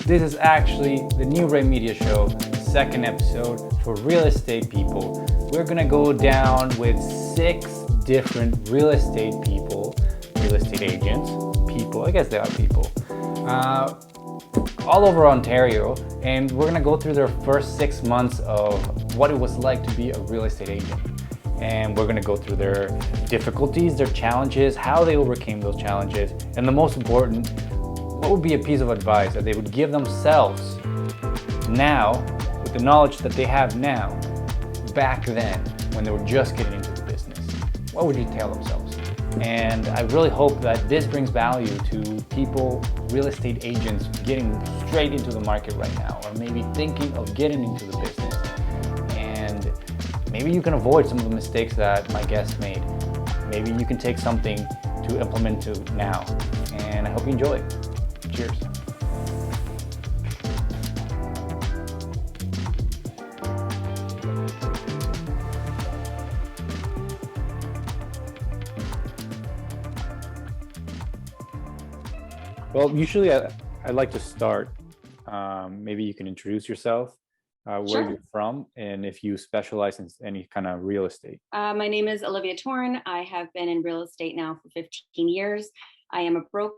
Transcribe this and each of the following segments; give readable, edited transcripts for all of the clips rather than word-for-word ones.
This is actually the new Rey Media Show, second episode for real estate people. We're gonna go down with 6 different real estate people, real estate agents, people, I guess they are people, all over Ontario, and we're gonna go through their first 6 months of what it was like to be a real estate agent. And we're gonna go through their difficulties, their challenges, how they overcame those challenges, and the most important, what would be a piece of advice that they would give themselves now, with the knowledge that they have now, back then, when they were just getting into the business? What would you tell themselves? And I really hope that this brings value to people, real estate agents getting straight into the market right now, or maybe thinking of getting into the business. And maybe you can avoid some of the mistakes that my guest made. Maybe you can take something to implement to now. And I hope you enjoy it. Cheers. Well, usually I like to start. Maybe you can introduce yourself, where Sure. you're from, and if you specialize in any kind of real estate. My name is Olivia Torun. I have been in real estate now for 15 years. I am a broker.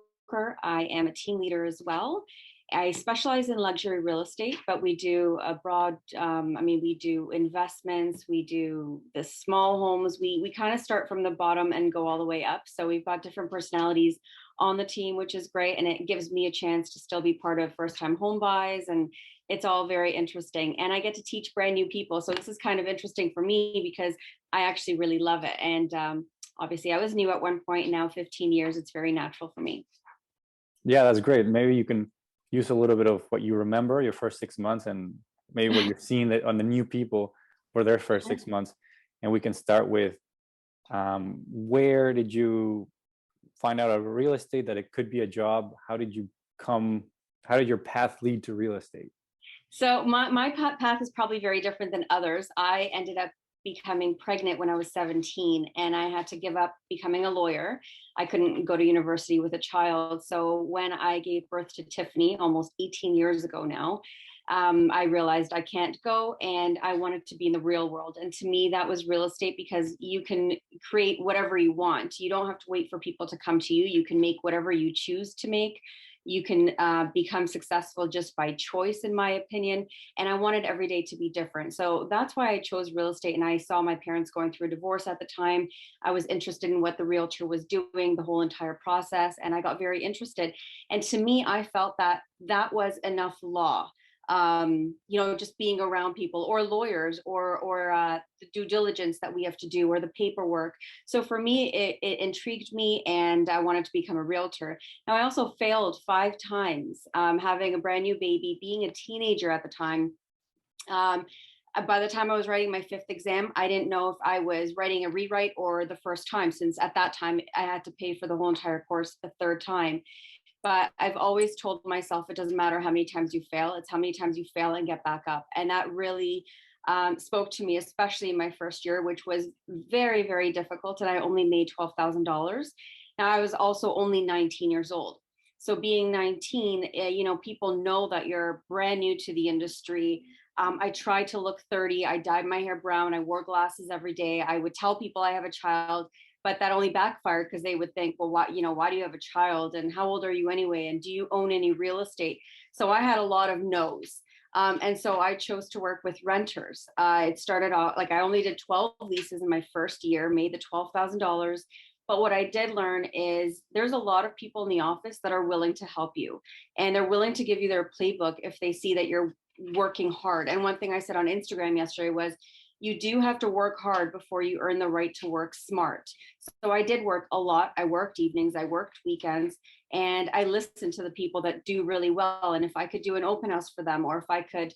I am a team leader as well. I specialize in luxury real estate, but we do a broad, we do investments, we do the small homes. We kind of start from the bottom and go all the way up. So we've got different personalities on the team, which is great. And it gives me a chance to still be part of first time home buys. And it's all very interesting. And I get to teach brand new people. So this is kind of interesting for me because I actually really love it. And obviously I was new at one point, now 15 years, it's very natural for me. Yeah, that's great. Maybe you can use a little bit of what you remember your first 6 months, and maybe what you've seen that on the new people for their first 6 months. And we can start with, where did you find out of real estate that it could be a job? How did your path lead to real estate? So my path is probably very different than others. I ended up becoming pregnant when I was 17, and I had to give up becoming a lawyer. I couldn't go to university with a child. So when I gave birth to Tiffany almost 18 years ago now, I realized I can't go, and I wanted to be in the real world. And to me, that was real estate, because you can create whatever you want. You don't have to wait for people to come to you. You can make whatever you choose to make. You can become successful just by choice, in my opinion. And I wanted every day to be different. So that's why I chose real estate. And I saw my parents going through a divorce at the time. I was interested in what the realtor was doing, the whole entire process. And I got very interested. And to me, I felt that that was enough law. Just being around people or lawyers or the due diligence that we have to do, or the paperwork. So for me, it intrigued me, and I wanted to become a realtor. Now, I also failed 5 times, having a brand new baby, being a teenager at the time. By the time I was writing my 5th exam, I didn't know if I was writing a rewrite or the first time, since at that time I had to pay for the whole entire course the 3rd time. But I've always told myself it doesn't matter how many times you fail, it's how many times you fail and get back up. And that really spoke to me, especially in my first year, which was very, very difficult. And I only made $12,000. Now, I was also only 19 years old. So being 19, people know that you're brand new to the industry. I tried to look 30. I dyed my hair brown. I wore glasses every day. I would tell people I have a child, but that only backfired, because they would think, well, why do you have a child, and how old are you anyway, and do you own any real estate? So I had a lot of no's. And so I chose to work with renters. It started off like I only did 12 leases in my first year, made the $12,000. But what I did learn is there's a lot of people in the office that are willing to help you, and they're willing to give you their playbook if they see that you're working hard. And one thing I said on Instagram yesterday was, you do have to work hard before you earn the right to work smart. So I did work a lot. I worked evenings, I worked weekends, and I listened to the people that do really well. And if I could do an open house for them, or if I could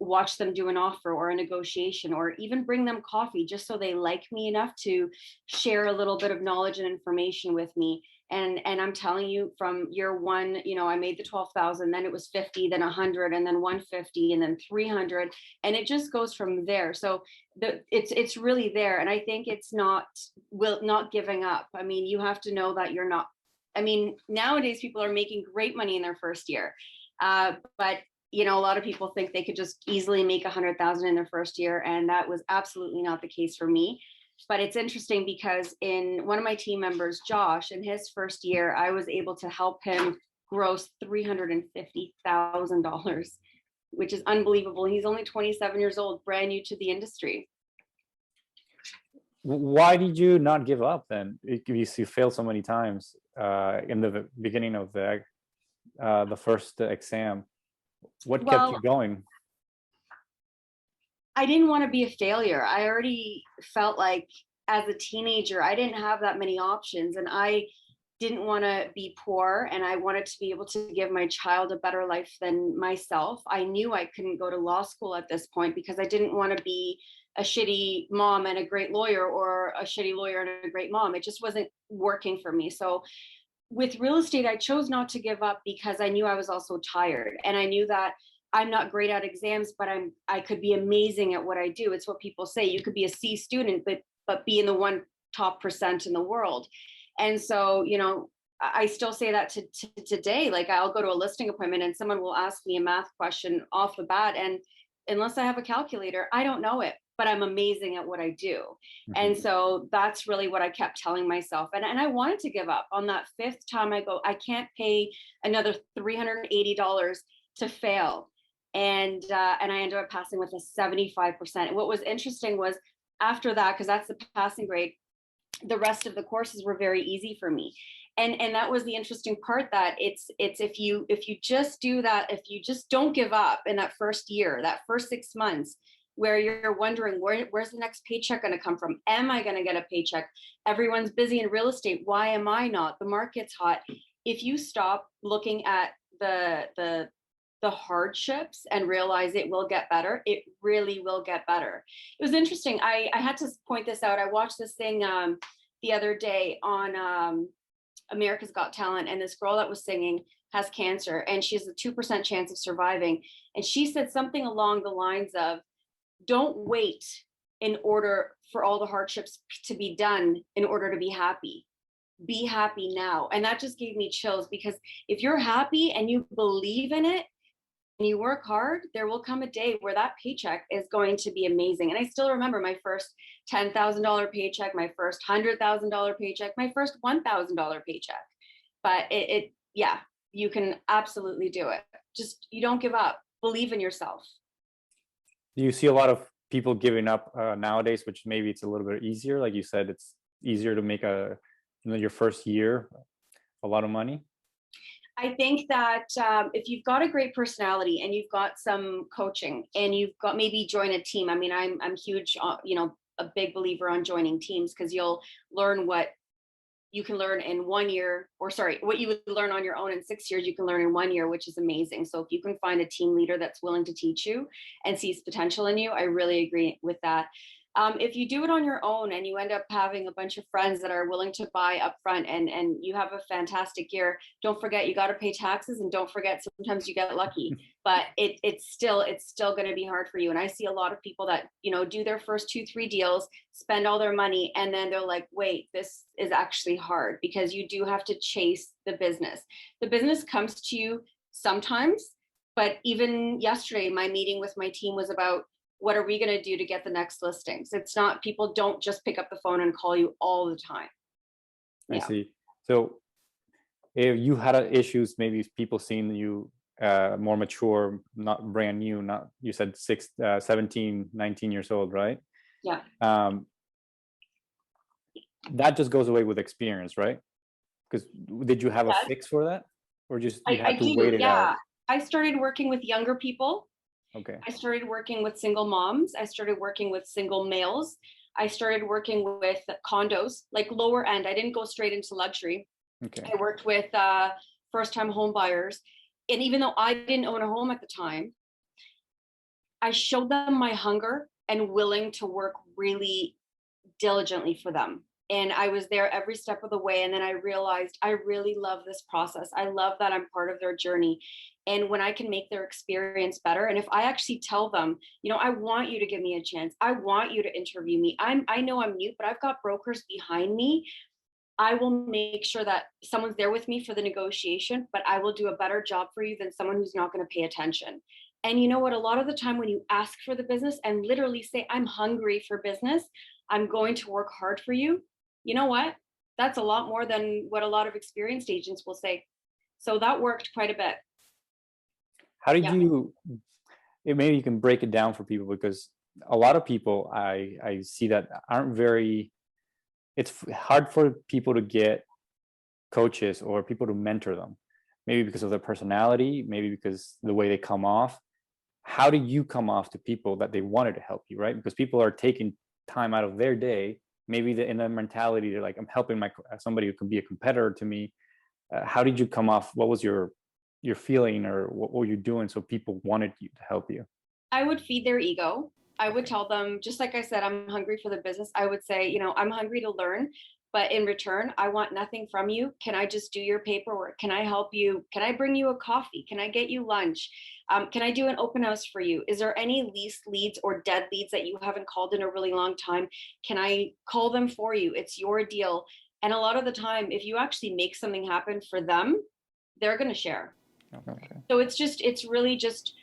watch them do an offer or a negotiation, or even bring them coffee, just so they like me enough to share a little bit of knowledge and information with me. And I'm telling you, from year one, I made the 12,000, then it was 50, then 100, and then 150, and then 300, and it just goes from there. So it's really there, and I think it's not giving up. I mean, you have to know that you're not. I mean, nowadays people are making great money in their first year. But you know, a lot of people think they could just easily make 100,000 in their first year, and that was absolutely not the case for me. But it's interesting because in one of my team members, Josh, in his first year, I was able to help him gross $350,000, which is unbelievable. He's only 27 years old, brand new to the industry. Why did you not give up then? You failed so many times in the beginning of the first exam. What kept you going? I didn't want to be a failure. I already felt like as a teenager, I didn't have that many options, and I didn't want to be poor, and I wanted to be able to give my child a better life than myself. I knew I couldn't go to law school at this point because I didn't want to be a shitty mom and a great lawyer, or a shitty lawyer and a great mom. It just wasn't working for me. So with real estate, I chose not to give up because I knew I was also tired, and I knew that I'm not great at exams, but I could be amazing at what I do. It's what people say. You could be a C student, but be in the one top percent in the world. And so, you know, I still say that to today. Like, I'll go to a listing appointment and someone will ask me a math question off the bat, and unless I have a calculator, I don't know it, but I'm amazing at what I do. Mm-hmm. And so that's really what I kept telling myself. And I wanted to give up. On that fifth time, I go, I can't pay another $380 to fail. And I ended up passing with a 75%. And what was interesting was, after that, because that's the passing grade, the rest of the courses were very easy for me. And that was the interesting part, that it's if you just do that, if you just don't give up in that first year, that first 6 months, where you're wondering, where's the next paycheck going to come from? Am I going to get a paycheck? Everyone's busy in real estate. Why am I not? The market's hot. If you stop looking at the hardships and realize it will get better, it really will get better. It was interesting. I had to point this out. I watched this thing the other day on America's Got Talent, and this girl that was singing has cancer, and she has a 2% chance of surviving. And she said something along the lines of, don't wait in order for all the hardships to be done in order to be happy. Be happy now. And that just gave me chills, because if you're happy and you believe in it and you work hard, there will come a day where that paycheck is going to be amazing. And I still remember my first $10,000 paycheck, my first $100,000 paycheck, my first $1,000 paycheck. But yeah, you can absolutely do it. Just, you don't give up. Believe in yourself. Do you see a lot of people giving up nowadays, which maybe it's a little bit easier? Like you said, it's easier to make your first year a lot of money. I think that if you've got a great personality and you've got some coaching and you've got, maybe join a team. I mean, I'm huge, a big believer on joining teams, because you'll learn what you can learn in 1 year, or what you would learn on your own in 6 years, you can learn in 1 year, which is amazing. So if you can find a team leader that's willing to teach you and sees potential in you, I really agree with that. If you do it on your own and you end up having a bunch of friends that are willing to buy upfront, and you have a fantastic year, don't forget you got to pay taxes, and don't forget sometimes you get lucky, but it's still going to be hard for you. And I see a lot of people that, do their first 2-3 deals, spend all their money, and then they're like, wait, this is actually hard, because you do have to chase the business. The business comes to you sometimes, but even yesterday, my meeting with my team was about, what are we going to do to get the next listings? It's not, people don't just pick up the phone and call you all the time. I see. So if you had issues, maybe people seeing you more mature, not brand new, not, you said 17, 19 years old, right? Yeah. That just goes away with experience, right? Because did you have a fix for that? Or just you had to wait it out? I started working with younger people. Okay. I started working with single moms. I started working with single males. I started working with condos, like lower end. I didn't go straight into luxury. Okay. I worked with first-time home buyers. And even though I didn't own a home at the time, I showed them my hunger and willing to work really diligently for them. And I was there every step of the way. And then I realized I really love this process. I love that I'm part of their journey. And when I can make their experience better, and if I actually tell them, I want you to give me a chance, I want you to interview me. I know I'm new, but I've got brokers behind me I will make sure that someone's there with me for the negotiation, but I will do a better job for you than someone who's not going to pay attention. And you know what? A lot of the time when you ask for the business and literally say, I'm hungry for business, I'm going to work hard for you. You know what? That's a lot more than what a lot of experienced agents will say. So that worked quite a bit. How did you, maybe you can break it down for people, because a lot of people I see that aren't very, it's hard for people to get coaches or people to mentor them, maybe because of their personality, maybe because the way they come off. How do you come off to people that they wanted to help you, right? Because people are taking time out of their day, maybe in their mentality, they're like, I'm helping somebody who can be a competitor to me. How did you come off? What was your feeling, or what were you doing so people wanted you to help you? I would feed their ego. I would tell them, just like I said, I'm hungry for the business. I would say, you know, I'm hungry to learn, but in return, I want nothing from you. Can I just do your paperwork? Can I help you? Can I bring you a coffee? Can I get you lunch? Can I do an open house for you? Is there any lease leads or dead leads that you haven't called in a really long time? Can I call them for you? It's your deal. And a lot of the time, if you actually make something happen for them, they're going to share. Okay. So it's really just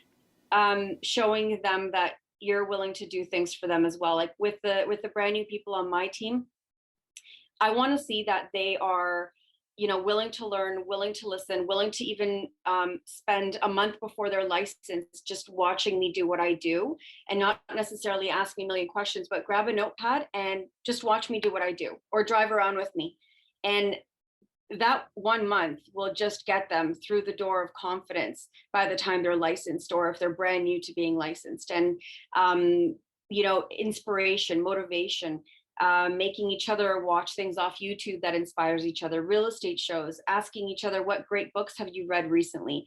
showing them that you're willing to do things for them as well. Like with the brand new people on my team, I want to see that they are, you know, willing to learn, willing to listen, willing to even spend a month before their license just watching me do what I do, and not necessarily ask me a million questions, but grab a notepad and just watch me do what I do, or drive around with me. And that 1 month will just get them through the door of confidence by the time they're licensed, or if they're brand new to being licensed. And you know, inspiration, motivation, making each other watch things off YouTube that inspires each other, real estate shows, asking each other, what great books have you read recently,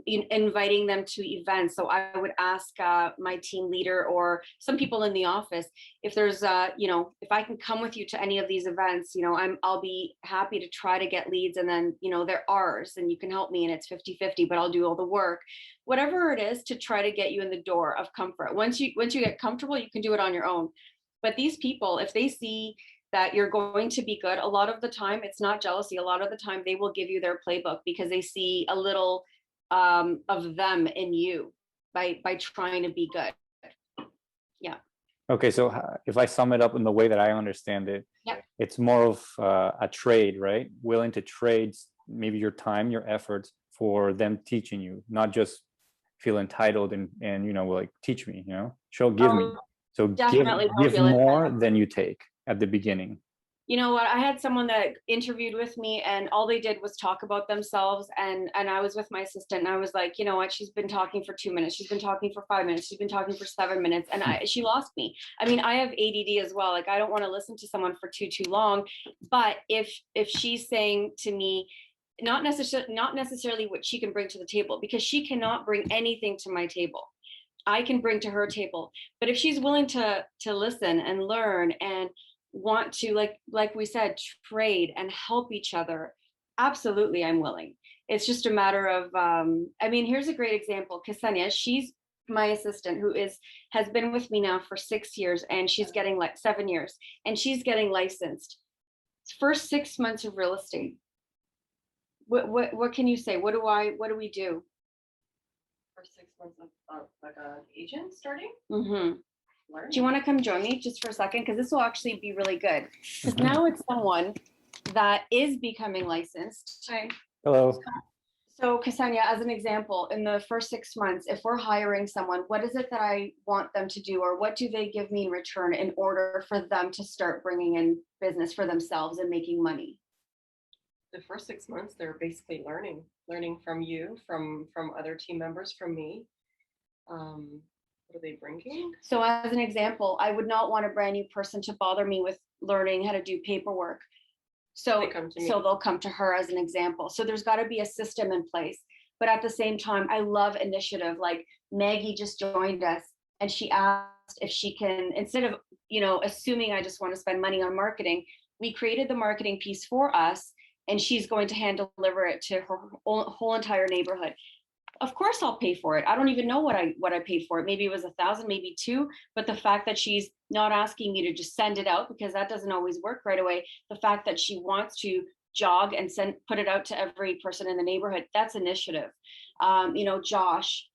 inviting them to events. So I would ask my team leader or some people in the office, if there's you know, if I can come with you to any of these events, you know, I'll be happy to try to get leads, and then, you know, they're ours and you can help me, and it's 50-50, but I'll do all the work. Whatever it is to try to get you in the door of comfort. Once you get comfortable, you can do it on your own. But these people, if they see that you're going to be good, a lot of the time, it's not jealousy. A lot of the time they will give you their playbook because they see a little of them in you by trying to be good. Yeah. Okay, so if I sum it up in the way that I understand it, Yep. It's more of a trade, right? Willing to trade maybe your time, your efforts for them teaching you, not just feel entitled and you know, like, teach me, you know, give me. So give more than you take at the beginning. You know what? I had someone that interviewed with me, and all they did was talk about themselves. And I was with my assistant, and I was like, you know what? She's been talking for 2 minutes. She's been talking for 5 minutes. She's been talking for 7 minutes, and she lost me. I mean, I have ADD as well. Like, I don't want to listen to someone for too long. But if she's saying to me, not necessarily what she can bring to the table, because she cannot bring anything to my table. I can bring to her table. But if she's willing to listen and learn and want to, like we said, trade and help each other, absolutely, I'm willing. It's just a matter of I mean, here's a great example. Ksenia, she's my assistant, who has been with me now for 6 years, and she's getting 7 years, and she's getting licensed. First 6 months of real estate. What can you say? What do we do? For 6 months of like an agent starting. Mm-hmm. Do you want to come join me just for a second? Because this will actually be really good. Because now it's someone that is becoming licensed. Hi. Hello. So Ksenia, as an example, in the first 6 months, if we're hiring someone, what is it that I want them to do, or what do they give me in return in order for them to start bringing in business for themselves and making money? The first 6 months, they're basically learning from you, from other team members, from me. What are they bringing? So as an example, I would not want a brand new person to bother me with learning how to do paperwork. So they'll come to her as an example. So there's got to be a system in place. But at the same time, I love initiative. Like Maggie just joined us, and she asked if she can, instead of, you know, assuming I just want to spend money on marketing, we created the marketing piece for us, and she's going to hand deliver it to her whole entire neighborhood. Of course I'll pay for it. I don't even know what I paid for it. Maybe it was 1,000, maybe two. But the fact that she's not asking me to just send it out, because that doesn't always work right away. The fact that she wants to jog and put it out to every person in the neighborhood, that's initiative. Josh,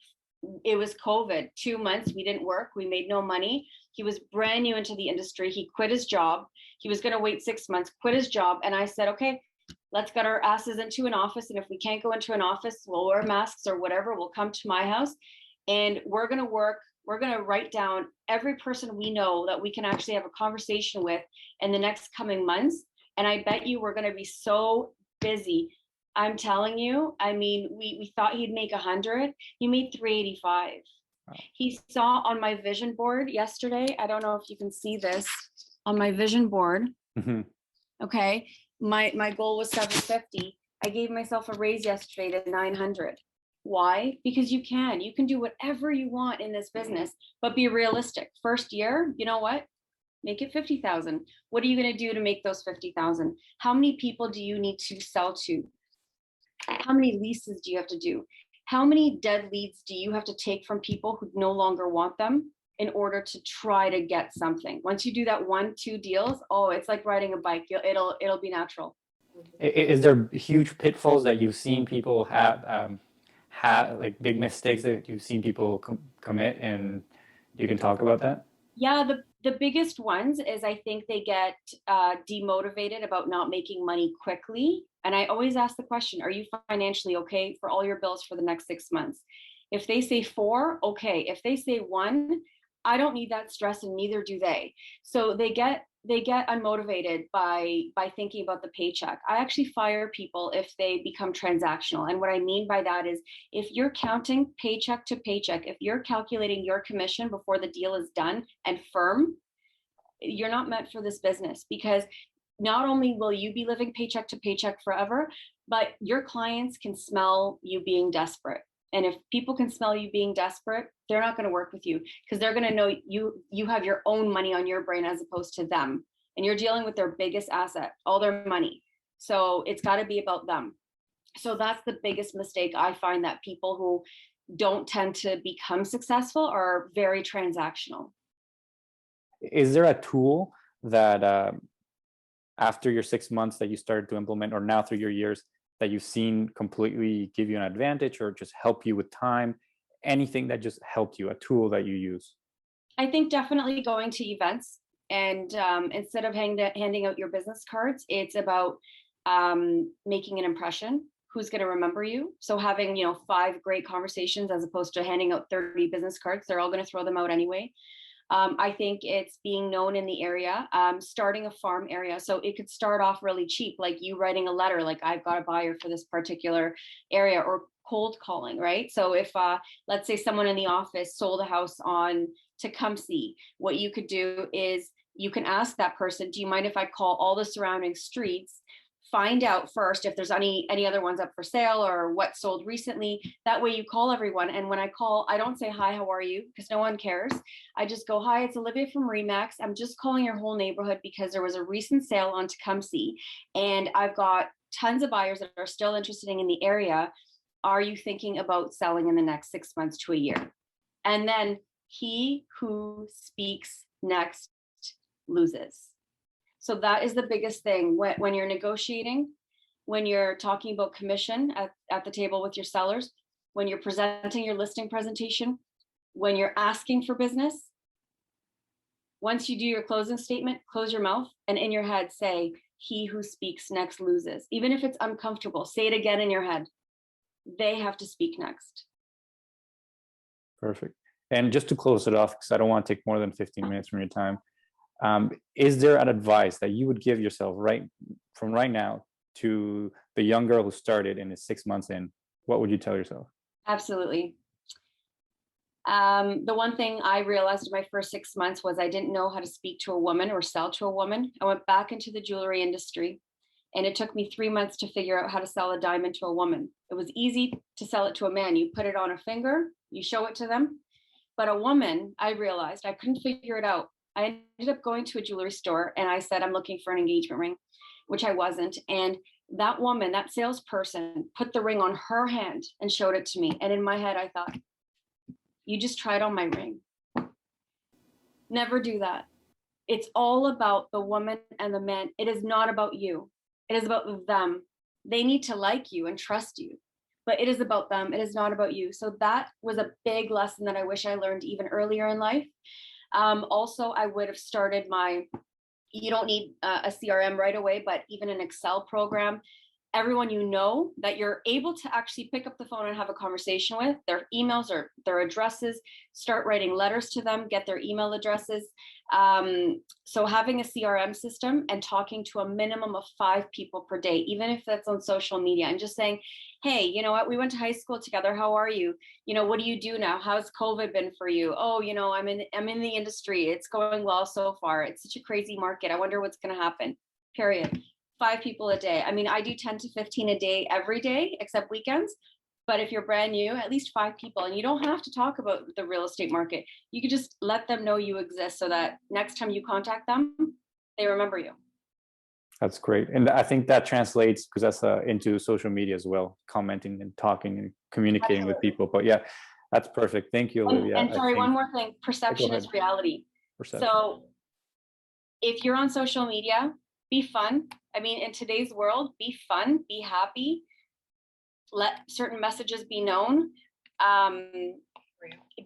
it was COVID, 2 months, we didn't work, we made no money. He was brand new into the industry. He quit his job. He was going to wait 6 months, quit his job. And I said, okay, let's get our asses into an office. And if we can't go into an office, we'll wear masks or whatever. We'll come to my house and we're going to work. We're going to write down every person we know that we can actually have a conversation with in the next coming months. And I bet you we're going to be so busy. I'm telling you, I mean, we thought he'd make 100. He made 385. Wow. He saw on my vision board yesterday. I don't know if you can see this on my vision board. Mm-hmm. Okay. My goal was 750. I gave myself a raise yesterday to 900. Why? Because you can do whatever you want in this business, but be realistic. First year, you know what? Make it 50,000. What are you going to do to make those 50,000? How many people do you need to sell to? How many leases do you have to do? How many dead leads do you have to take from people who no longer want them in order to try to get something? Once you do that 1-2 deals, oh, it's like riding a bike. It'll be natural. Is there huge pitfalls that you've seen people have like big mistakes that you've seen people commit, and you can talk about that? Yeah, the biggest ones is I think they get demotivated about not making money quickly. And I always ask the question, are you financially okay for all your bills for the next 6 months? If they say 4, okay. If they say 1, I don't need that stress, and neither do they. So they get unmotivated by thinking about the paycheck. I actually fire people if they become transactional. And what I mean by that is if you're counting paycheck to paycheck, if you're calculating your commission before the deal is done and firm, you're not meant for this business, because not only will you be living paycheck to paycheck forever, but your clients can smell you being desperate. And if people can smell you being desperate, they're not going to work with you, because they're going to know you have your own money on your brain as opposed to them. And you're dealing with their biggest asset, all their money. So it's got to be about them. So that's the biggest mistake I find, that people who don't tend to become successful are very transactional. Is there a tool that after your 6 months that you started to implement, or now through your years, that you've seen completely give you an advantage or just help you with time? Anything that just helped you, a tool that you use? I think definitely going to events, and instead of handing out your business cards, it's about making an impression. Who's going to remember you? So having 5 great conversations as opposed to handing out 30 business cards. They're all going to throw them out anyway. I think it's being known in the area, starting a farm area. So it could start off really cheap, like you writing a letter, like I've got a buyer for this particular area, or cold calling, right? So if let's say someone in the office sold a house on Tecumseh, what you could do is you can ask that person, do you mind if I call all the surrounding streets, find out first if there's any other ones up for sale or what sold recently. That way you call everyone. And when I call, I don't say, hi, how are you? Because no one cares. I just go, hi, it's Olivia from Remax. I'm just calling your whole neighborhood because there was a recent sale on Tecumseh, and I've got tons of buyers that are still interested in the area. Are you thinking about selling in the next 6 months to a year? And then he who speaks next loses. So that is the biggest thing when you're negotiating, when you're talking about commission at the table with your sellers, when you're presenting your listing presentation, when you're asking for business. Once you do your closing statement, close your mouth and in your head say, he who speaks next loses. Even if it's uncomfortable, say it again in your head. They have to speak next. Perfect. And just to close it off, because I don't want to take more than 15 minutes from your time, is there an advice that you would give yourself right now to the young girl who started and is 6 months in? What would you tell yourself? Absolutely. The one thing I realized in my first 6 months was I didn't know how to speak to a woman or sell to a woman. I went back into the jewelry industry, and it took me 3 months to figure out how to sell a diamond to a woman. It was easy to sell it to a man. You put it on a finger, you show it to them. But a woman, I realized I couldn't figure it out. I ended up going to a jewelry store and I said, I'm looking for an engagement ring, which I wasn't. And that woman, that salesperson, put the ring on her hand and showed it to me. And in my head, I thought, you just tried on my ring. Never do that. It's all about the woman and the man. It is not about you. It is about them. They need to like you and trust you, but it is about them. It is not about you. So that was a big lesson that I wish I learned even earlier in life. Also, I would have started you don't need a CRM right away, but even an Excel program, everyone you know that you're able to actually pick up the phone and have a conversation with, their emails or their addresses, start writing letters to them, get their email addresses. So having a CRM system and talking to a minimum of 5 people per day, even if that's on social media, and just saying, hey, you know what, we went to high school together. How are you? You know, what do you do now? How's COVID been for you? Oh, you know, I'm in the industry. It's going well so far. It's such a crazy market. I wonder what's going to happen. Period. 5 people a day. I mean, I do 10 to 15 a day every day, except weekends. But if you're brand new, at least 5 people. And you don't have to talk about the real estate market. You could just let them know you exist so that next time you contact them, they remember you. That's great. And I think that translates, because that's into social media as well, commenting and talking and communicating with people. But yeah, that's perfect. Thank you, Olivia. And sorry, one more thing. Perception is reality. Perception. So if you're on social media, be fun. I mean, in today's world, be fun, be happy, let certain messages be known.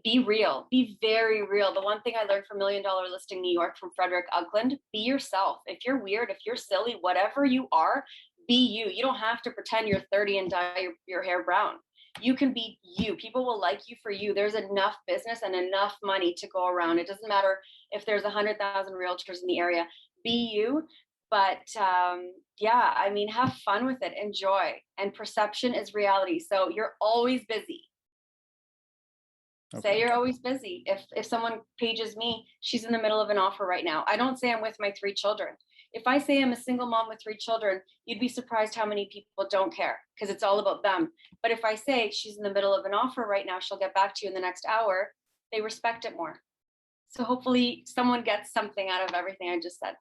Be real, be very real. The one thing I learned from $1 Million Listing New York from Frederick Ugland, be yourself. If you're weird, if you're silly, whatever you are, be you. You don't have to pretend you're 30 and dye your hair brown. You can be you. People will like you for you. There's enough business and enough money to go around. It doesn't matter if there's 100,000 realtors in the area. Be you. But yeah, I mean, have fun with it, enjoy. And perception is reality. So you're always busy. Okay. Say you're always busy. If someone pages me, she's in the middle of an offer right now. I don't say I'm with my 3 children. If I say I'm a single mom with 3 children, you'd be surprised how many people don't care, because it's all about them. But if I say she's in the middle of an offer right now, she'll get back to you in the next hour, they respect it more. So hopefully someone gets something out of everything I just said.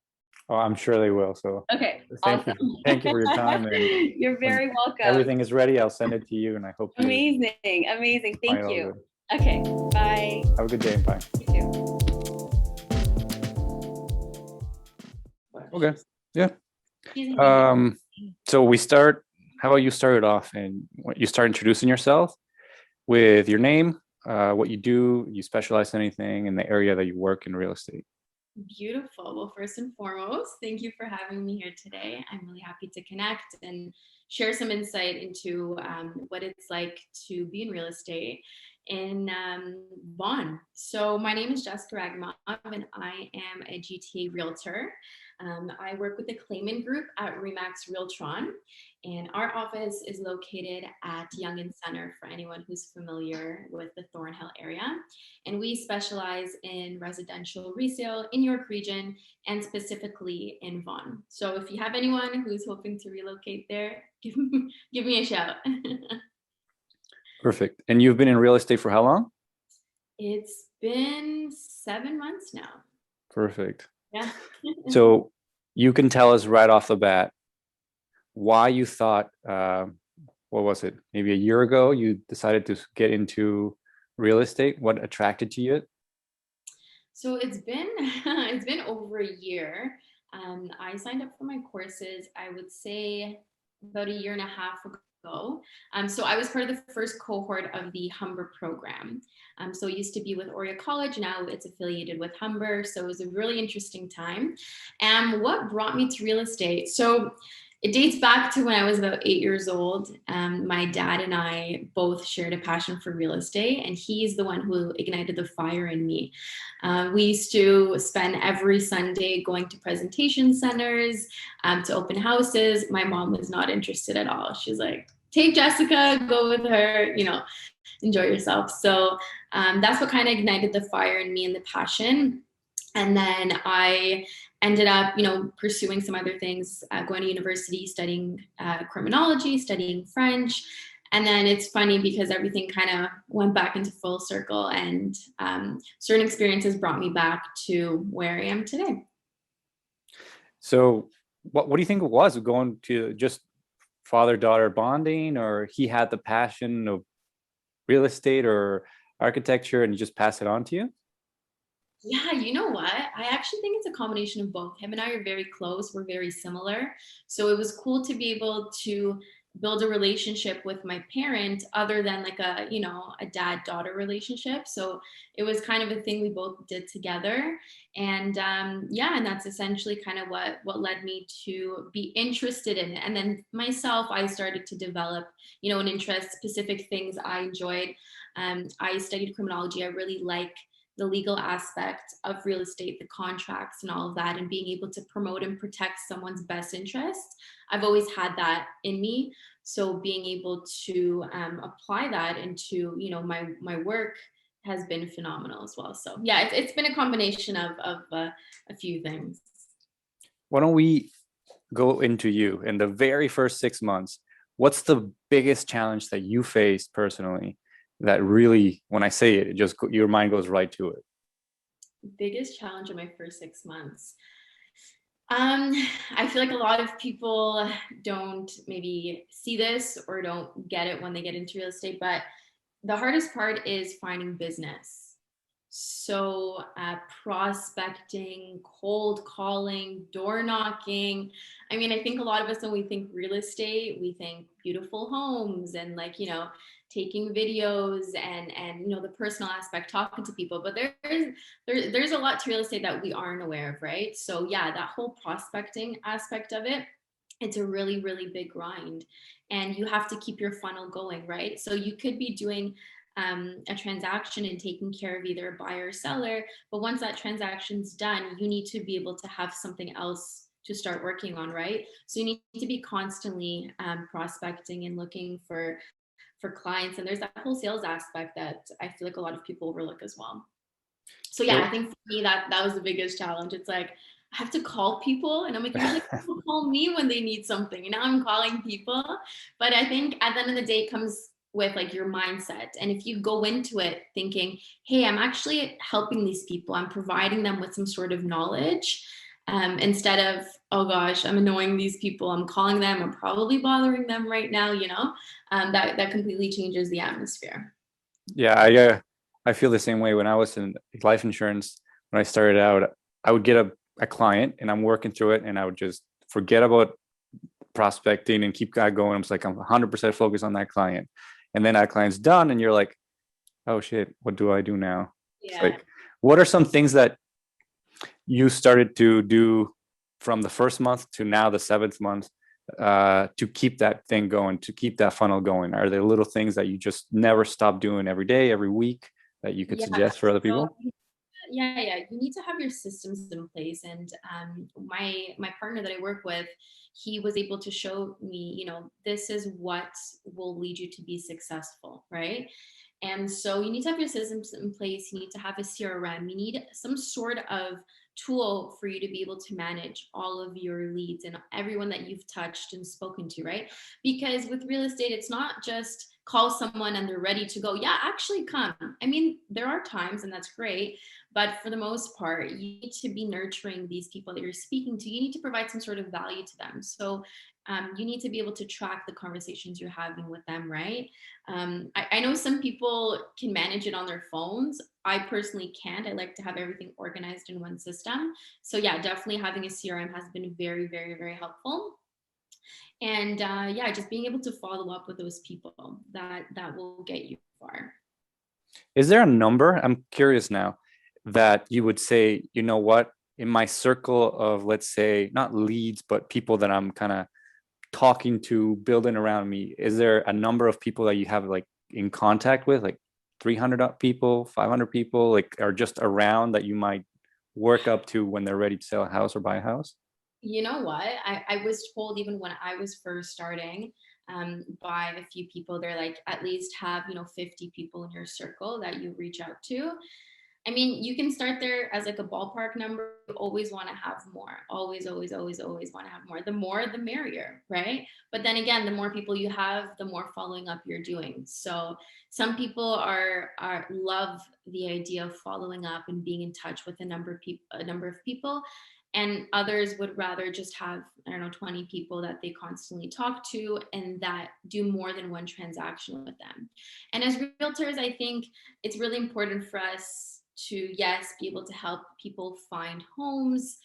Oh, I'm sure they will. So okay, thank awesome. you. Thank you for your time. And you're very welcome. Everything is ready. I'll send it to you, and I hope. Amazing. Thank you. Okay, bye. Have a good day. Bye. You too. Okay. Yeah. So we start. How about you start it off, and you start introducing yourself with your name, what you do, you specialize in anything in the area that you work in real estate. Beautiful. Well, first and foremost, thank you for having me here today. I'm really happy to connect and share some insight into what it's like to be in real estate in Vaughan. So my name is Jessica .ragimov, and I am a GTA realtor. I work with the Clayman Group at Remax Realtron, and our office is located at Yonge & Center for anyone who's familiar with the Thornhill area. And we specialize in residential resale in York region and specifically in Vaughan. So if you have anyone who's hoping to relocate there, give me a shout. Perfect. And you've been in real estate for how long? It's been 7 months now. Perfect. Yeah. So you can tell us right off the bat why you thought, what was it? Maybe a year ago, you decided to get into real estate. What attracted to you? So it's been over a year. I signed up for my courses, I would say about 1.5 years ago. So I was part of the first cohort of the Humber program. So it used to be with Oria College. Now it's affiliated with Humber. So it was a really interesting time. And what brought me to real estate? So it dates back to when I was about 8 years old. My dad and I both shared a passion for real estate, and he's the one who ignited the fire in me. We used to spend every Sunday going to presentation centers, to open houses. My mom was not interested at all. She's like, take Jessica, go with her, enjoy yourself. So that's what kind of ignited the fire in me and the passion. And then I ended up, pursuing some other things, going to university, studying criminology, studying French. And then it's funny because everything kind of went back into full circle, and certain experiences brought me back to where I am today. So what do you think it was going to just father-daughter bonding, or he had the passion of real estate or architecture and you just pass it on to you? Yeah, you know what? I actually think it's a combination of both. Him and I are very close. We're very similar. So it was cool to be able to build a relationship with my parent other than like a, a dad-daughter relationship. So it was kind of a thing we both did together. And yeah, and that's essentially kind of what led me to be interested in it. And then myself, I started to develop, an interest, specific things I enjoyed. I studied criminology. I really like the legal aspect of real estate, the contracts and all of that, and being able to promote and protect someone's best interest. I've always had that in me. So being able to apply that into, my work has been phenomenal as well. So yeah, it's been a combination of a few things. Why don't we go into you in the very first 6 months? What's the biggest challenge that you faced personally that really, when I say it, just your mind goes right to it? Biggest challenge in my first 6 months. I feel like a lot of people don't maybe see this or don't get it when they get into real estate, but the hardest part is finding business. So prospecting, cold calling, door knocking. I mean, I think a lot of us, when we think real estate, we think beautiful homes and taking videos and the personal aspect, talking to people. But there's a lot to real estate that we aren't aware of, right? So yeah, that whole prospecting aspect of it, it's a really, really big grind. And you have to keep your funnel going, right? So you could be doing a transaction and taking care of either a buyer or seller. But once that transaction's done, you need to be able to have something else to start working on, right? So you need to be constantly prospecting and looking for clients. And there's that whole sales aspect that I feel like a lot of people overlook as well. So yeah, I think for me that was the biggest challenge. It's like I have to call people, and I'm like, usually people call me when they need something, and now I'm calling people. But I think at the end of the day, it comes with like your mindset. And if you go into it thinking, hey, I'm actually helping these people, I'm providing them with some sort of knowledge, instead of, oh gosh, I'm annoying these people, I'm calling them, I'm probably bothering them right now, that completely changes the atmosphere. Yeah, I feel the same way. When I was in life insurance, when I started out, I would get a client and I'm working through it, and I would just forget about prospecting and keep going. I'm just like, I'm 100% focused on that client. And then that client's done, and you're like, oh shit, what do I do now? Yeah. It's like, what are some things that you started to do from the first month to now the 7th month to keep that thing going, to keep that funnel going? Are there little things that you just never stop doing every day, every week, that you could suggest for other people? Yeah, you need to have your systems in place. And my partner that I work with, he was able to show me, this is what will lead you to be successful, right? And so you need to have your systems in place. You need to have a CRM. You need some sort of tool for you to be able to manage all of your leads and everyone that you've touched and spoken to, right? Because with real estate, it's not just call someone and they're ready to go. Yeah, actually come. I mean, there are times, and that's great, but for the most part, you need to be nurturing these people that you're speaking to. You need to provide some sort of value to them. So you need to be able to track the conversations you're having with them, right? I know some people can manage it on their phones. I personally can't. I like to have everything organized in one system. So yeah, definitely having a CRM has been very, very, very helpful. And yeah, just being able to follow up with those people that will get you far. Is there a number, I'm curious now, that you would say, you know what, in my circle of, let's say, not leads, but people that I'm kind of talking to, building around me, is there a number of people that you have like in contact with, like 300 people, 500 people, like, are just around that you might work up to when they're ready to sell a house or buy a house? You know what? I was told even when I was first starting by a few people, they're like, at least have, 50 people in your circle that you reach out to. I mean, you can start there as like a ballpark number. You always want to have more. Always, always, always, always want to have more. The more, the merrier, right? But then again, the more people you have, the more following up you're doing. So some people are love the idea of following up and being in touch with a number of people. And others would rather just have, I don't know, 20 people that they constantly talk to and that do more than one transaction with them. And as realtors, I think it's really important for us to, yes, be able to help people find homes,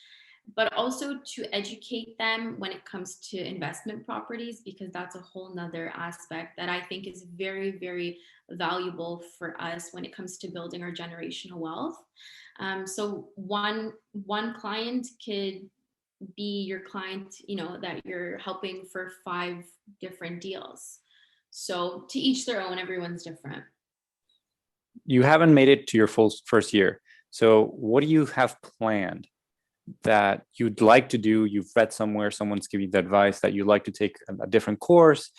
but also to educate them when it comes to investment properties, because that's a whole nother aspect that I think is very, very valuable for us when it comes to building our generational wealth. So one client could be your client, that you're helping for 5 different deals. So to each their own, everyone's different. You haven't made it to your full first year. So what do you have planned that you'd like to do? You've read somewhere, someone's giving you the advice that you'd like to take a different course,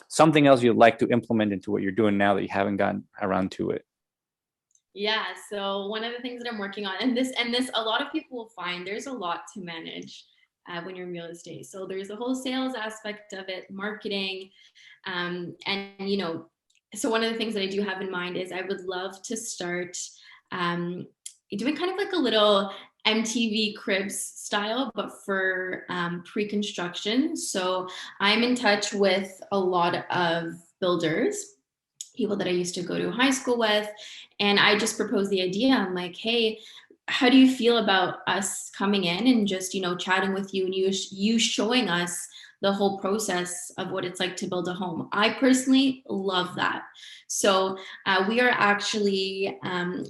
something else you'd like to implement into what you're doing now that you haven't gotten around to it. Yeah, so one of the things that I'm working on, and this a lot of people will find there's a lot to manage when you're in real estate. So there's the whole sales aspect of it, marketing, and so one of the things that I do have in mind is I would love to start doing kind of like a little MTV Cribs style, but for pre-construction. So I'm in touch with a lot of builders, people that I used to go to high school with, and I just proposed the idea. I'm like, hey, how do you feel about us coming in and just, chatting with you and you showing us the whole process of what it's like to build a home? I personally love that. So we are actually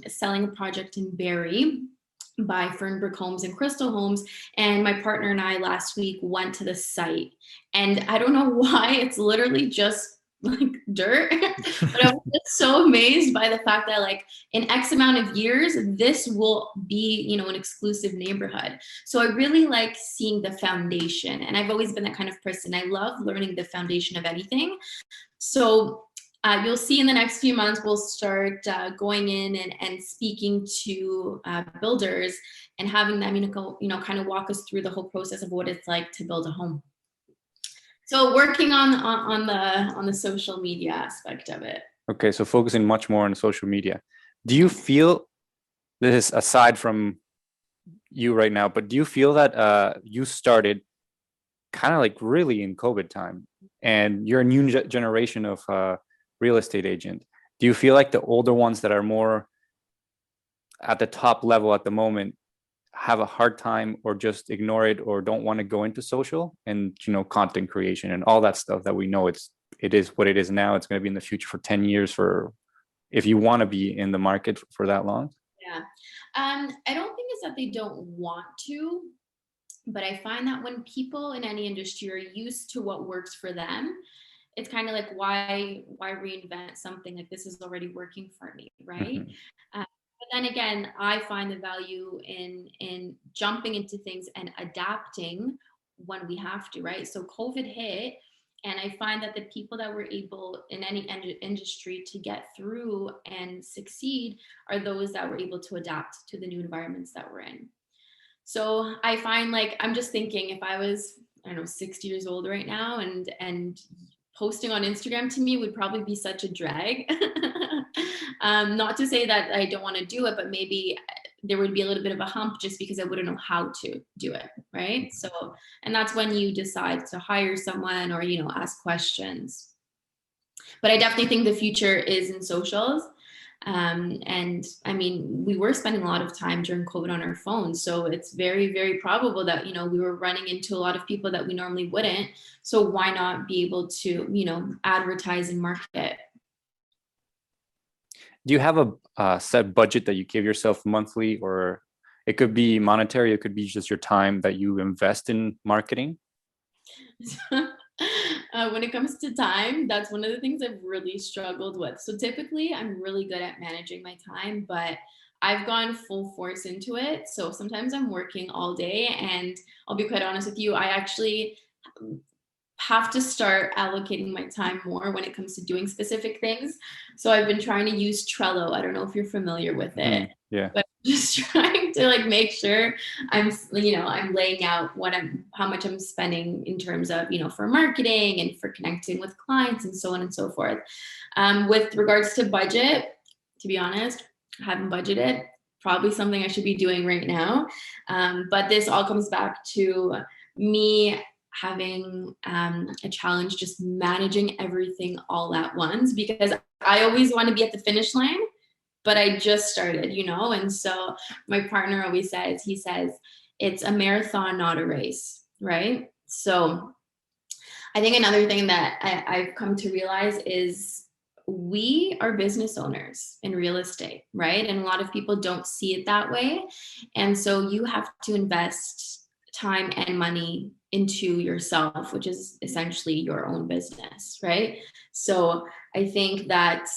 selling a project in Barrie by Fernbrook Homes and Crystal Homes. And my partner and I last week went to the site. And I don't know why, it's literally just like dirt. But I was just so amazed by the fact that like in X amount of years, this will be, an exclusive neighborhood. So I really like seeing the foundation. And I've always been that kind of person. I love learning the foundation of anything. So you'll see in the next few months, we'll start going in and speaking to builders and having them, kind of walk us through the whole process of what it's like to build a home. So working on the social media aspect of it. Okay, so focusing much more on social media. Do you feel, this is aside from you right now, but do you feel that you started kind of like really in COVID time and you're a new generation of real estate agent? Do you feel like the older ones that are more at the top level at the moment have a hard time or just ignore it or don't want to go into social and content creation and all that stuff that we know it is what it is now? It's going to be in the future for 10 years for if you want to be in the market for that long? Yeah. I don't think it's that they don't want to, but I find that when people in any industry are used to what works for them, it's kind of like, why reinvent something like this is already working for me, right? Mm-hmm. But then again, I find the value in jumping into things and adapting when we have to, right? So COVID hit, and I find that the people that were able in any industry to get through and succeed are those that were able to adapt to the new environments that we're in. So I find like, I'm just thinking if I was, 60 years old right now and posting on Instagram to me would probably be such a drag. Not to say that I don't want to do it, but maybe there would be a little bit of a hump just because I wouldn't know how to do it, right? So, and that's when you decide to hire someone or, ask questions. But I definitely think the future is in socials. And I mean, we were spending a lot of time during COVID on our phones. So it's very, very probable that, we were running into a lot of people that we normally wouldn't. So why not be able to, advertise and market? Do you have a set budget that you give yourself monthly, or it could be monetary, it could be just your time that you invest in marketing? When it comes to time, that's one of the things I've really struggled with. So typically I'm really good at managing my time, but I've gone full force into it. So sometimes I'm working all day, and I'll be quite honest with you, I actually have to start allocating my time more when it comes to doing specific things. So I've been trying to use Trello. I don't know if you're familiar with it. Yeah. But just trying to like make sure I'm laying out how much I'm spending in terms of, for marketing and for connecting with clients and so on and so forth. With regards to budget, to be honest, I haven't budgeted. probably something I should be doing right now. But this all comes back to me having a challenge just managing everything all at once, because I always want to be at the finish line, but I just started, you know? And so my partner always says, he says, it's a marathon, not a race, right? So I think another thing that I've come to realize is we are business owners in real estate, right? And a lot of people don't see it that way. And so you have to invest time and money into yourself, which is essentially your own business, right? So I think that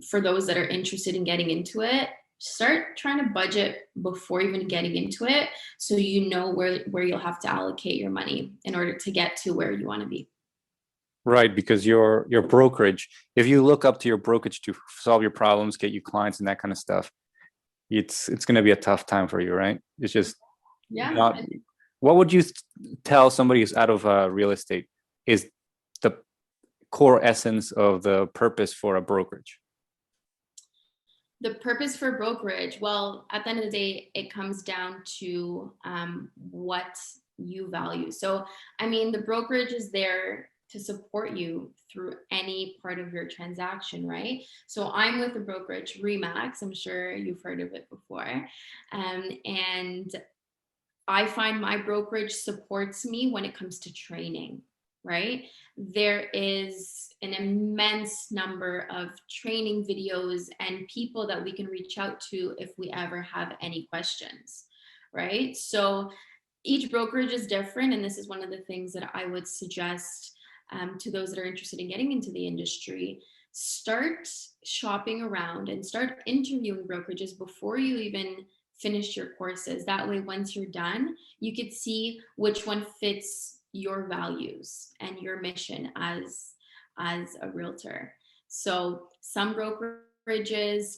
for those that are interested in getting into it, start trying to budget before even getting into it, so you know where you'll have to allocate your money in order to get to where you want to be. Right, because your brokerage, if you look up to your brokerage to solve your problems, get you clients and that kind of stuff, it's going to be a tough time for you, right? It's just not. What would you tell somebody who's out of real estate is the core essence of the purpose for a brokerage? The purpose for brokerage, well, at the end of the day, it comes down to what you value. So, I mean, the brokerage is there to support you through any part of your transaction, right? So I'm with the brokerage, Remax. I'm sure you've heard of it before. And I find my brokerage supports me when it comes to training, right? There is an immense number of training videos and people that we can reach out to if we ever have any questions, right? So each brokerage is different. And this is one of the things that I would suggest to those that are interested in getting into the industry. Start shopping around and start interviewing brokerages before you even finish your courses. That way, once you're done, you could see which one fits your values and your mission as a realtor. So some brokerages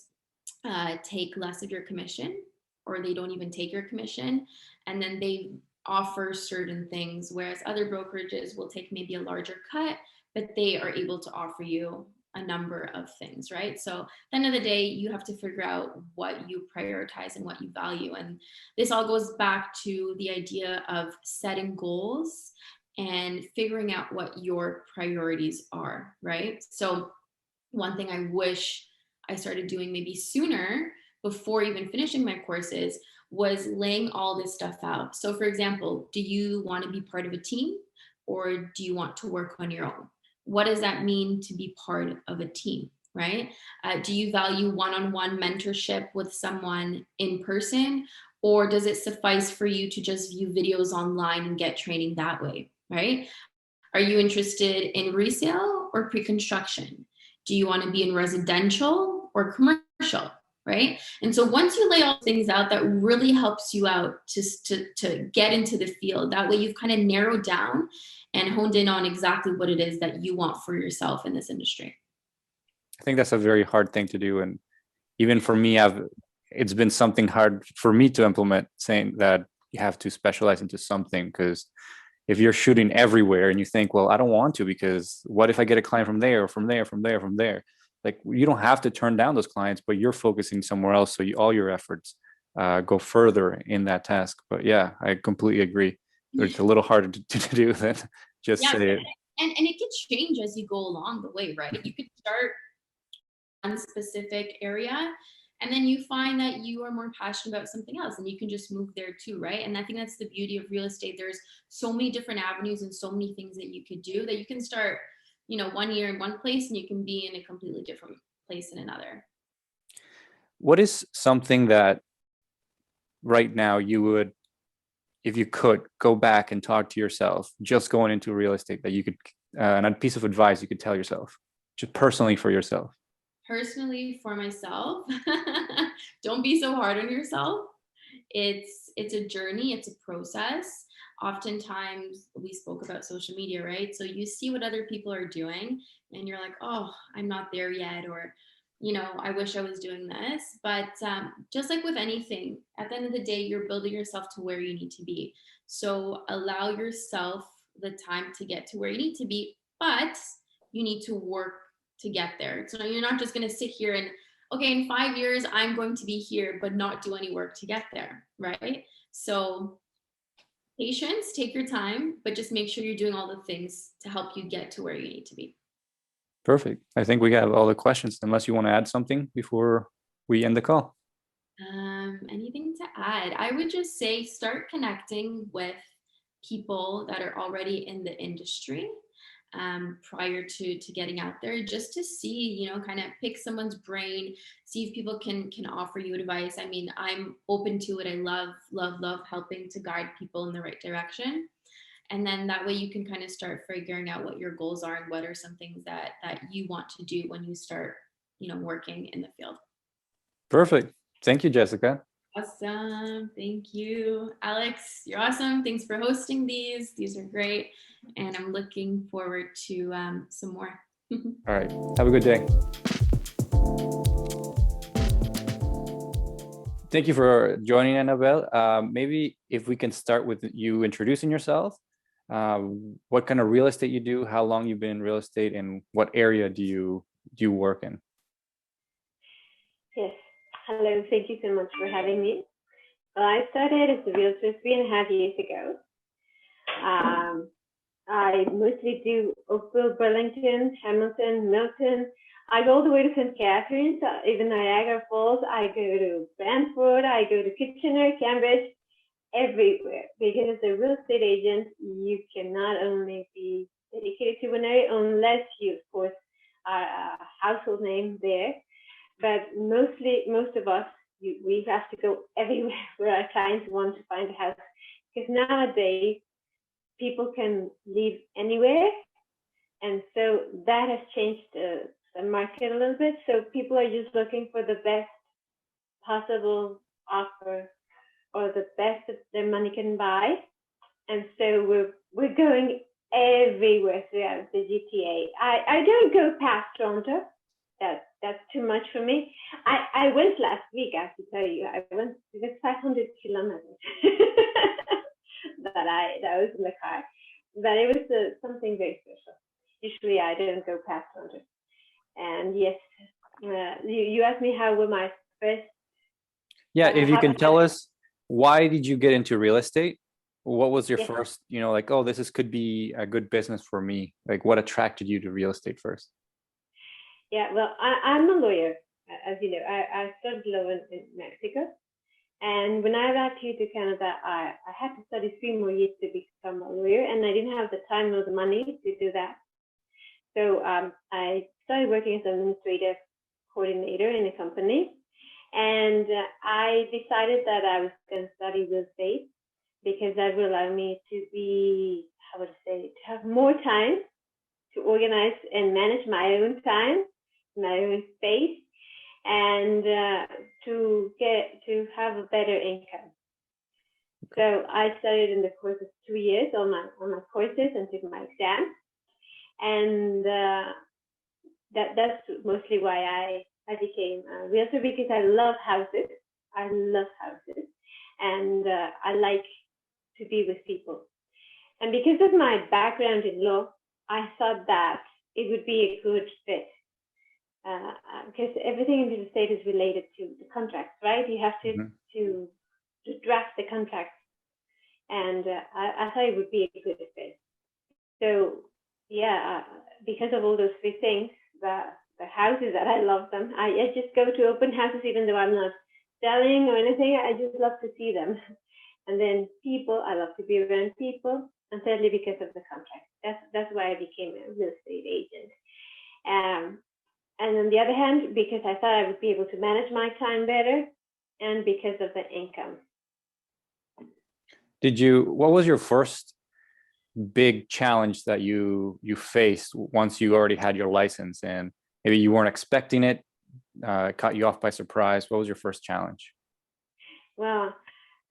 take less of your commission, or they don't even take your commission, and then they offer certain things, whereas other brokerages will take maybe a larger cut, but they are able to offer you a number of things, right? So at the end of the day, you have to figure out what you prioritize and what you value. And this all goes back to the idea of setting goals and figuring out what your priorities are, right? So one thing I wish I started doing maybe sooner before even finishing my courses was laying all this stuff out. So for example, do you want to be part of a team, or do you want to work on your own? What does that mean to be part of a team, right? Do you value one-on-one mentorship with someone in person, or does it suffice for you to just view videos online and get training that way, right? Are you interested in resale or pre-construction? Do you want to be in residential or commercial, right? And so once you lay all things out, that really helps you out to get into the field. That way you've kind of narrowed down and honed in on exactly what it is that you want for yourself in this industry. I think that's a very hard thing to do. And even for me, it's been something hard for me to implement, saying that you have to specialize into something, because if you're shooting everywhere and you think, well, I don't want to, because what if I get a client from there, from there, from there, from there? Like, you don't have to turn down those clients, but you're focusing somewhere else. So all your efforts go further in that task. But yeah, I completely agree. It's a little harder to do than just say it. And it can change as you go along the way, right? You could start one specific area, and then you find that you are more passionate about something else, and you can just move there too, right? And I think that's the beauty of real estate. There's so many different avenues and so many things that you could do, that you can start, 1 year in one place and you can be in a completely different place in another. What is something that right now you would, if you could go back and talk to yourself just going into real estate, that you could, and a piece of advice you could tell yourself, just personally for yourself? Personally for myself, don't be so hard on yourself. It's a journey, it's a process. Oftentimes we spoke about social media, right? So you see what other people are doing and you're like, oh, I'm not there yet, or I wish I was doing this. But just like with anything, at the end of the day, you're building yourself to where you need to be. So allow yourself the time to get to where you need to be, but you need to work to get there. So you're not just going to sit here and okay, in 5 years, I'm going to be here, but not do any work to get there, right? So patience, take your time, but just make sure you're doing all the things to help you get to where you need to be. Perfect. I think we have all the questions, unless you want to add something before we end the call. Anything to add? I would just say start connecting with people that are already in the industry prior to getting out there, just to see, kind of pick someone's brain, see if people can offer you advice. I mean, I'm open to it. I love helping to guide people in the right direction. And then that way you can kind of start figuring out what your goals are and what are some things that you want to do when you start, working in the field. Perfect. Thank you, Jessica. Awesome. Thank you, Alex. You're awesome. Thanks for hosting these. These are great. And I'm looking forward to some more. All right. Have a good day. Thank you for joining, Anabel. Maybe if we can start with you introducing yourself, what kind of real estate you do, how long you've been in real estate, and what area do you work in? Yes. Hello. Thank you so much for having me. Well, I started as a realtor 3.5 years ago. I mostly do Oakville, Burlington, Hamilton, Milton. I go all the way to St. Catharines, even Niagara Falls. I go to Brantford. I go to Kitchener, Cambridge, everywhere. Because as a real estate agent, you cannot only be dedicated to one area unless you, of course, are a household name there. But most of us, we have to go everywhere where our clients want to find a house. Because nowadays, people can live anywhere. And so that has changed the market a little bit. So people are just looking for the best possible offer or the best that their money can buy. And so we're going everywhere throughout the GTA. I don't go past Toronto. That's too much for me. I went last week, I have to tell you. It was 500 kilometers that was in the car. But it was something very special. Usually I don't go past 100. And yes, you asked me how were my first. Yeah, if you can tell us, why did you get into real estate? What was your first, like, oh, could be a good business for me? Like, what attracted you to real estate first? Yeah, well, I'm a lawyer, as you know. I studied law in Mexico. And when I arrived here to Canada, I had to study 3 more years to become a lawyer, and I didn't have the time or the money to do that. So I started working as an administrative coordinator in a company, and I decided that I was going to study real estate because that will allow me to to have more time to organize and manage my own time, my own space, and to have a better income. So I studied in the course of 2 years on my courses and took my exams, and that's mostly why I became a realtor, because I love houses. And I like to be with people. And because of my background in law, I thought that it would be a good fit. Because everything in real estate is related to the contracts, right? You have to draft the contracts, and I thought it would be a good fit. So yeah, because of all those 3 things, the houses that I love them. I just go to open houses even though I'm not selling or anything. I just love to see them. And then people, I love to be around people, and thirdly because of the contract. That's why I became a real estate agent. And on the other hand, because I thought I would be able to manage my time better, and because of the income. What was your first big challenge that you faced once you already had your license, and maybe you weren't expecting it, caught you off by surprise? What was your first challenge? Well,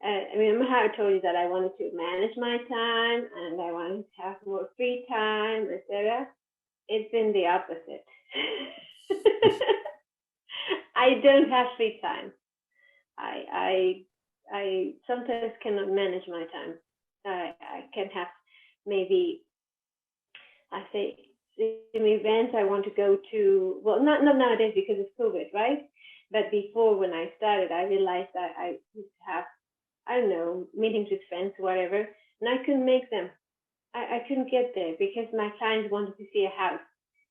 I remember how I told you that I wanted to manage my time and I wanted to have more free time, etc. It's been the opposite. I don't have free time. I sometimes cannot manage my time. I can have maybe, I say, some events I want to go to. Well, not nowadays because it's COVID, right? But before, when I started, I realized that I used to have, I don't know, meetings with friends, whatever, and I couldn't make them. I couldn't get there because my clients wanted to see a house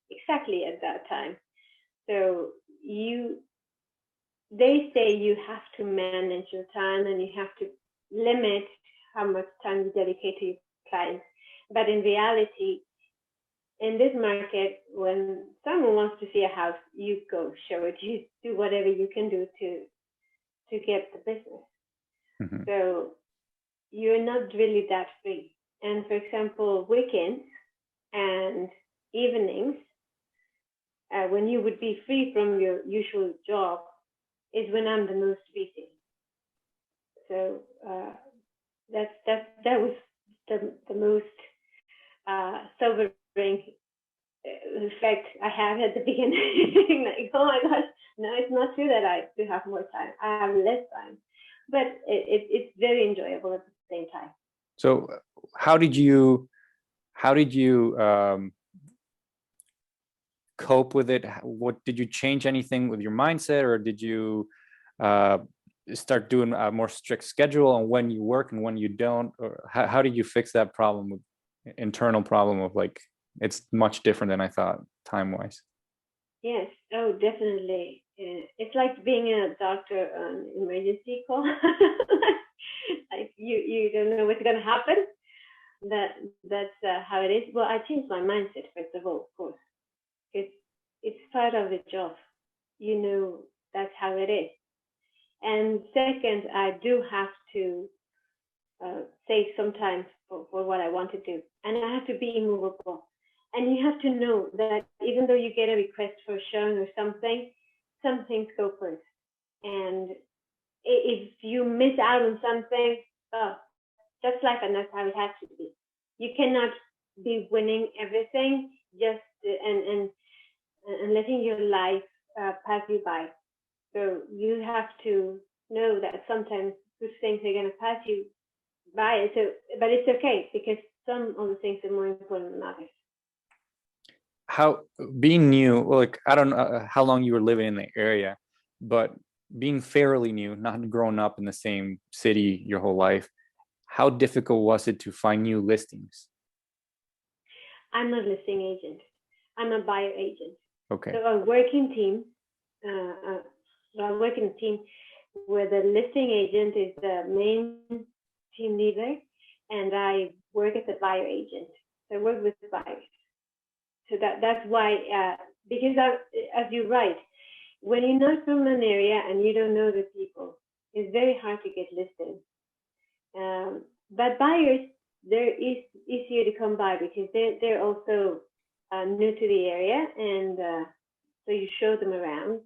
exactly at that time. So they say you have to manage your time and you have to limit how much time you dedicate to your clients. But in reality, in this market, when someone wants to see a house, you go show it. You do whatever you can do to get the business. Mm-hmm. So you're not really that free. And for example, weekends and evenings, when you would be free from your usual job, is when I'm the most busy. So that was the most sobering effect I had at the beginning. Like, oh my gosh, no, it's not true that I do have more time. I have less time, but it's very enjoyable at the same time. So how did you cope with it? What did you change anything with your mindset, or did you start doing a more strict schedule on when you work and when you don't? Or how did you fix that problem, internal problem of like, it's much different than I thought time-wise? Yes, oh, definitely. It's like being a doctor on emergency call. Like you don't know what's going to happen. That's how it is. Well, I changed my mindset first of all, of course. It's part of the job. You know, that's how it is. And second, I do have to save some time for what I want to do, and I have to be immovable. And you have to know that even though you get a request for a showing or something, some things go first. And if you miss out on something, just like, and that's how it has to be. You cannot be winning everything just and letting your life pass you by. So you have to know that sometimes good things are going to pass you by. So, but it's okay because some of the things are more important than others. How being new, like I don't know how long you were living in the area, but being fairly new, not growing up in the same city your whole life, how difficult was it to find new listings? I'm not a listing agent. I'm a buyer agent. Okay. So I work in team. I work in a team where the listing agent is the main team leader, and I work as a buyer agent. So I work with the buyers. So that's why, because as you're right, when you're not from an area and you don't know the people, it's very hard to get listed. But buyers, they're easier to come by because they're also new to the area, and so you show them around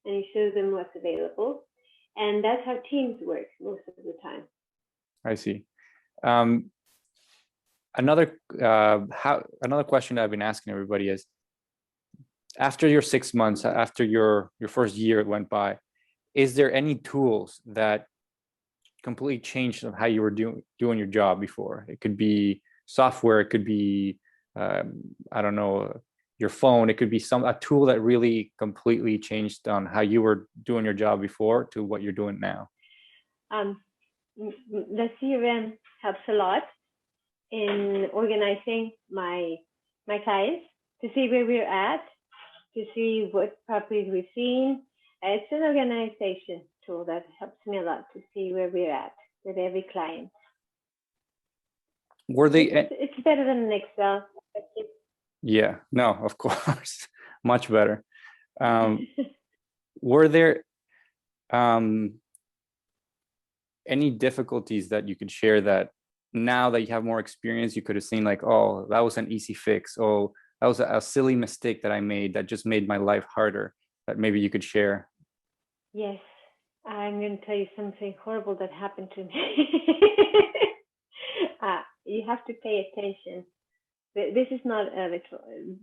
and you show them what's available, and that's how teams work most of the time. I see. Another question that I've been asking everybody is, after your 6 months, after your first year went by, is there any tools that completely changed how you were doing your job before? It could be software, it could be I don't know, your phone, it could be a tool that really completely changed on how you were doing your job before to what you're doing now. The CRM helps a lot in organizing my clients, to see where we're at, to see what properties we've seen. It's an organization tool that helps me a lot to see where we're at with every client. Were they? It's better than an Excel. Yeah, no, of course, much better. Were there any difficulties that you could share that now that you have more experience, you could have seen like, oh, that was an easy fix. Oh, that was a silly mistake that I made that just made my life harder, that maybe you could share? Yes, I'm going to tell you something horrible that happened to me. You have to pay attention. This is not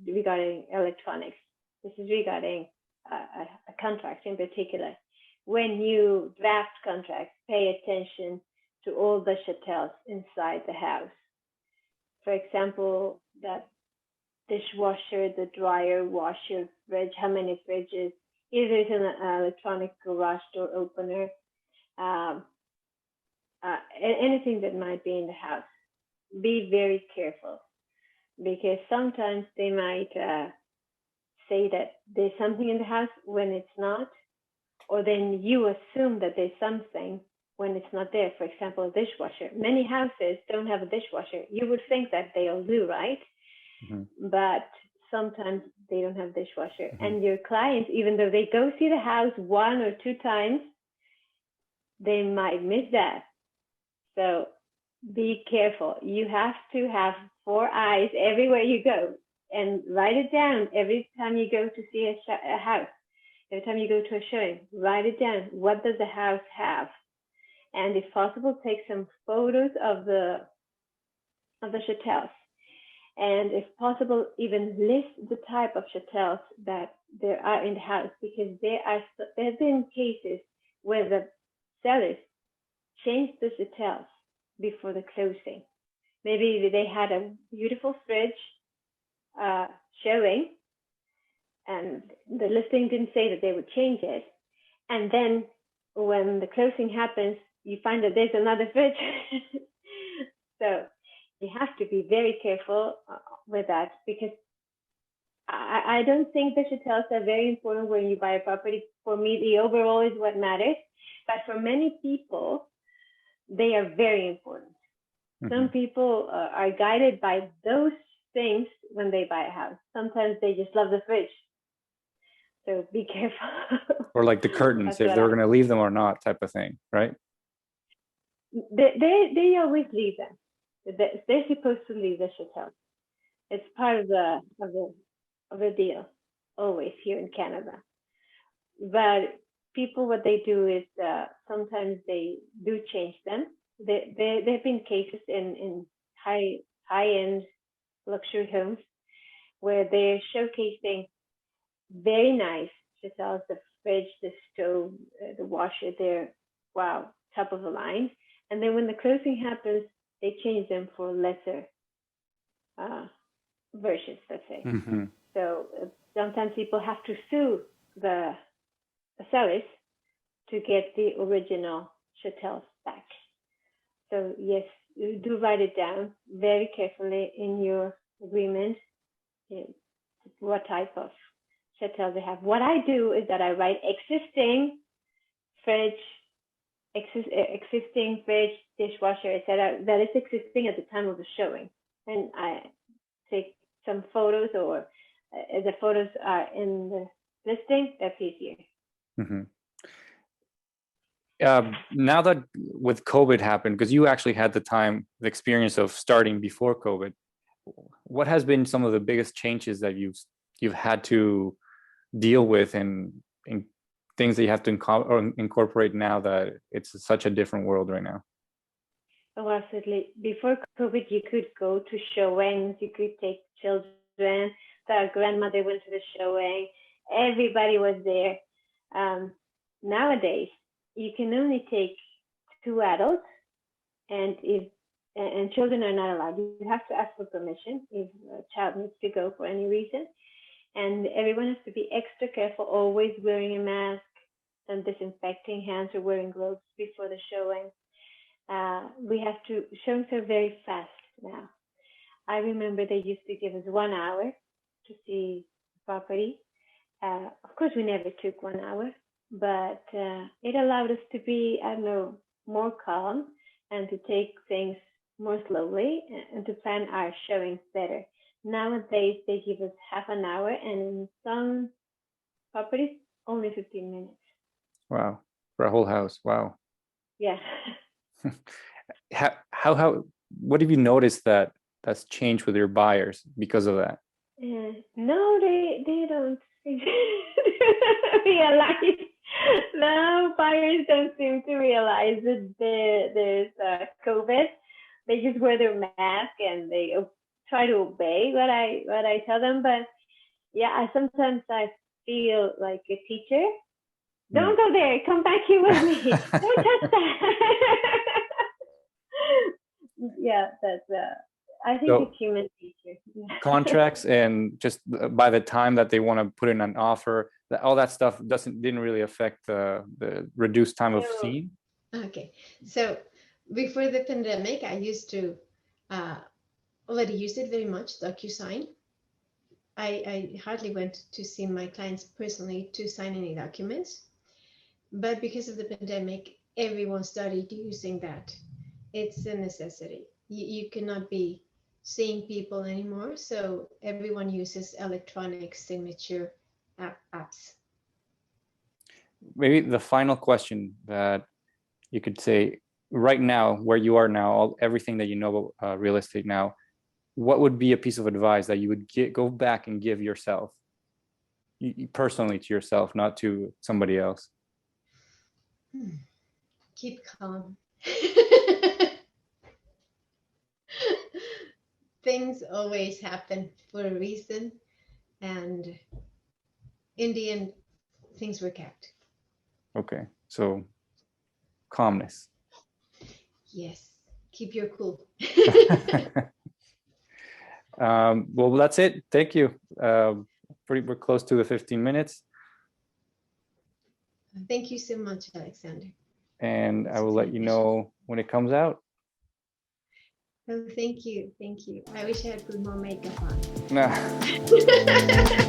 regarding electronics. This is regarding a contract in particular. When you draft contracts, pay attention to all the chatels inside the house. For example, that dishwasher, the dryer, washer, fridge, how many fridges. if there's an electronic garage door opener, anything that might be in the house, be very careful, because sometimes they might say that there's something in the house when it's not, or then you assume that there's something when it's not there. For example, a dishwasher. Many houses don't have a dishwasher. You would think that they all do, right? Mm-hmm. But sometimes they don't have dishwasher. Mm-hmm. And your clients, even though they go see the house 1 or 2 times, they might miss that. So be careful. You have to have 4 eyes everywhere you go, and write it down every time you go to see a house. Every time you go to a showing, write it down. What does the house have? And if possible, take some photos of the chatels. And if possible, even list the type of chatels that there are in the house, because there have been cases where the sellers changed the chatels before the closing. Maybe they had a beautiful fridge showing, and the listing didn't say that they would change it. And then when the closing happens, you find that there's another fridge. So you have to be very careful with that, because I don't think the chatels are very important when you buy a property. For me, the overall is what matters. But for many people, they are very important. Mm-hmm. Some people are guided by those things when they buy a house. Sometimes they just love the fridge. So be careful. Or like the curtains, if they're going to leave them or not, type of thing, right? They always leave them. They're supposed to leave the chateau. It's part of the deal, always here in Canada. But people, what they do is sometimes they do change them. There have been cases in high-end luxury homes where they're showcasing very nice chatels, the fridge, the stove, the washer. They're, wow, top of the line. And then when the closing happens, they change them for lesser versions, let's say. Mm-hmm. So sometimes people have to sue the sellers to get the original chatels back. So yes, you do write it down very carefully in your agreement, what type of chatel they have. What I do is that I write existing fridge, dishwasher, etc., that is existing at the time of the showing, and I take some photos, or the photos are in the listing. That's easier. Mm-hmm. Now that with COVID happened, because you actually had the experience of starting before COVID, what has been some of the biggest changes that you've had to deal with, and things that you have to incorporate now that it's such a different world right now? Oh, absolutely. Before COVID, you could go to showings, you could take children, the grandmother went to the showing, everybody was there. Nowadays, you can only take 2 adults, and children are not allowed. You have to ask for permission if a child needs to go for any reason. And everyone has to be extra careful, always wearing a mask and disinfecting hands or wearing gloves before the showing. Showings are very fast now. I remember they used to give us 1 hour to see the property. Of course, we never took 1 hour, but it allowed us to be, more calm and to take things more slowly and to plan our showings better. Nowadays, they give us half an hour, and in some properties, only 15 minutes. Wow, for a whole house. Wow. Yeah. How what have you noticed that's changed with your buyers because of that? No, they don't realize. No, buyers don't seem to realize that there's COVID. They just wear their mask and they try to obey what I tell them. But yeah, sometimes I feel like a teacher. Don't go there. Come back here with me. Don't touch that. Yeah, I think So- it's human nature. Yeah. Contracts and just by the time that they want to put in an offer, all that stuff didn't really affect the reduced time of No. scene. Okay, so before the pandemic, I used to already use it very much, DocuSign. I hardly went to see my clients personally to sign any documents, but because of the pandemic, everyone started using that. It's a necessity. You cannot be seeing people anymore, so everyone uses electronic signature apps. Maybe the final question that you could say right now, where you are now, everything that you know about real estate now, what would be a piece of advice that you would go back and give yourself, personally to yourself, not to somebody else? Keep calm. Things always happen for a reason, and in the end, things work out. Okay, so calmness. Yes, keep your cool. Well, that's it. Thank you. We're close to the 15 minutes, Thank you so much, Alexander. and I will let you know when it comes out. Oh, thank you. Thank you. I wish I had put more makeup on. Nah.